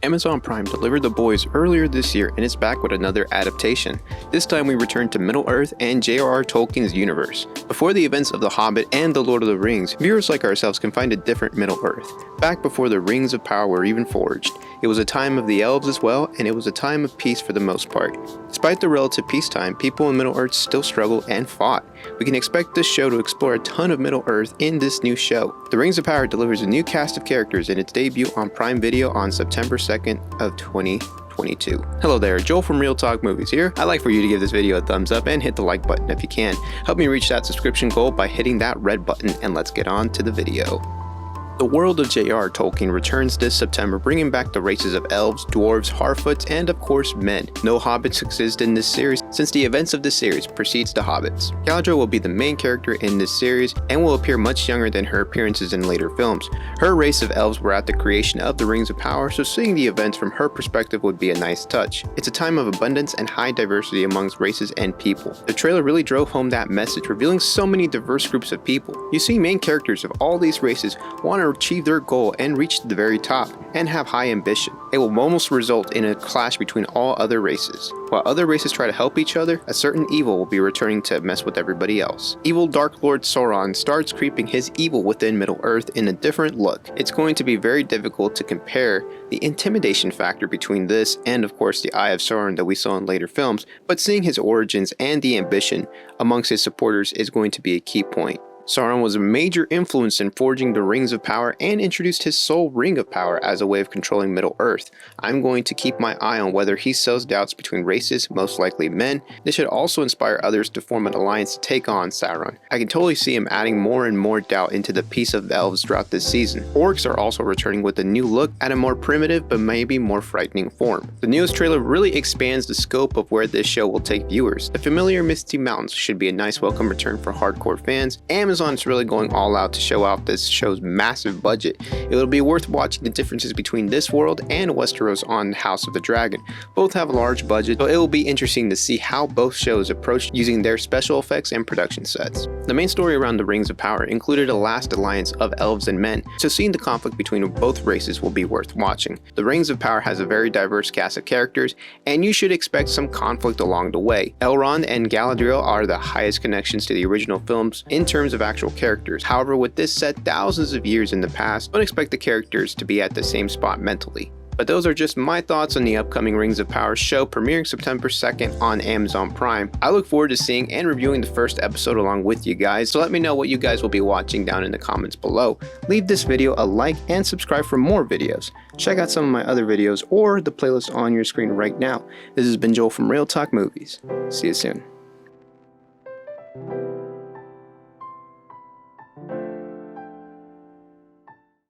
Amazon Prime delivered The Boys earlier this year and is back with another adaptation. This time we return to Middle-earth and J.R.R. Tolkien's universe. Before the events of The Hobbit and The Lord of the Rings, viewers like ourselves can find a different Middle-earth, back before the Rings of Power were even forged. It was a time of the elves as well, and it was a time of peace for the most part. Despite the relative peacetime, people in Middle-earth still struggled and fought. We can expect this show to explore a ton of Middle-earth in this new show. The Rings of Power delivers a new cast of characters in its debut on Prime Video on September 2nd of 2022. Hello there, Joel from Real Talk Movies here. I'd like for you to give this video a thumbs up and hit the like button if you can. Help me reach that subscription goal by hitting that red button, and let's get on to the video. The world of J.R.R. Tolkien returns this September, bringing back the races of elves, dwarves, harfoots, and of course men. No hobbits exist in this series, since the events of this series precedes the hobbits. Galadriel will be the main character in this series and will appear much younger than her appearances in later films. Her race of elves were at the creation of the Rings of Power, so seeing the events from her perspective would be a nice touch. It's a time of abundance and high diversity amongst races and people. The trailer really drove home that message, revealing so many diverse groups of people. You see main characters of all these races want to achieve their goal and reach the very top, and have high ambition. It will almost result in a clash between all other races. While other races try to help each other, a certain evil will be returning to mess with everybody else. Evil Dark Lord Sauron starts creeping his evil within Middle-earth in a different look. It's going to be very difficult to compare the intimidation factor between this and of course the Eye of Sauron that we saw in later films, but seeing his origins and the ambition amongst his supporters is going to be a key point. Sauron was a major influence in forging the Rings of Power and introduced his sole Ring of Power as a way of controlling Middle-earth. I'm going to keep my eye on whether he sows doubts between races, most likely men. This should also inspire others to form an alliance to take on Sauron. I can totally see him adding more and more doubt into the peace of the elves throughout this season. Orcs are also returning with a new look at a more primitive but maybe more frightening form. The newest trailer really expands the scope of where this show will take viewers. The familiar Misty Mountains should be a nice welcome return for hardcore fans. Amazon's really going all out to show off this show's massive budget. It will be worth watching the differences between this world and Westeros on House of the Dragon. Both have a large budget, so it will be interesting to see how both shows approach using their special effects and production sets. The main story around the Rings of Power included a last alliance of elves and men, so seeing the conflict between both races will be worth watching. The Rings of Power has a very diverse cast of characters, and you should expect some conflict along the way. Elrond and Galadriel are the highest connections to the original films in terms of actual characters. However, with this set thousands of years in the past, don't expect the characters to be at the same spot mentally. But those are just my thoughts on the upcoming Rings of Power show premiering September 2nd on Amazon Prime. I look forward to seeing and reviewing the first episode along with you guys, so let me know what you guys will be watching down in the comments below. Leave this video a like and subscribe for more videos. Check out some of my other videos or the playlist on your screen right now. This has been Joel from Real Talk Movies. See you soon.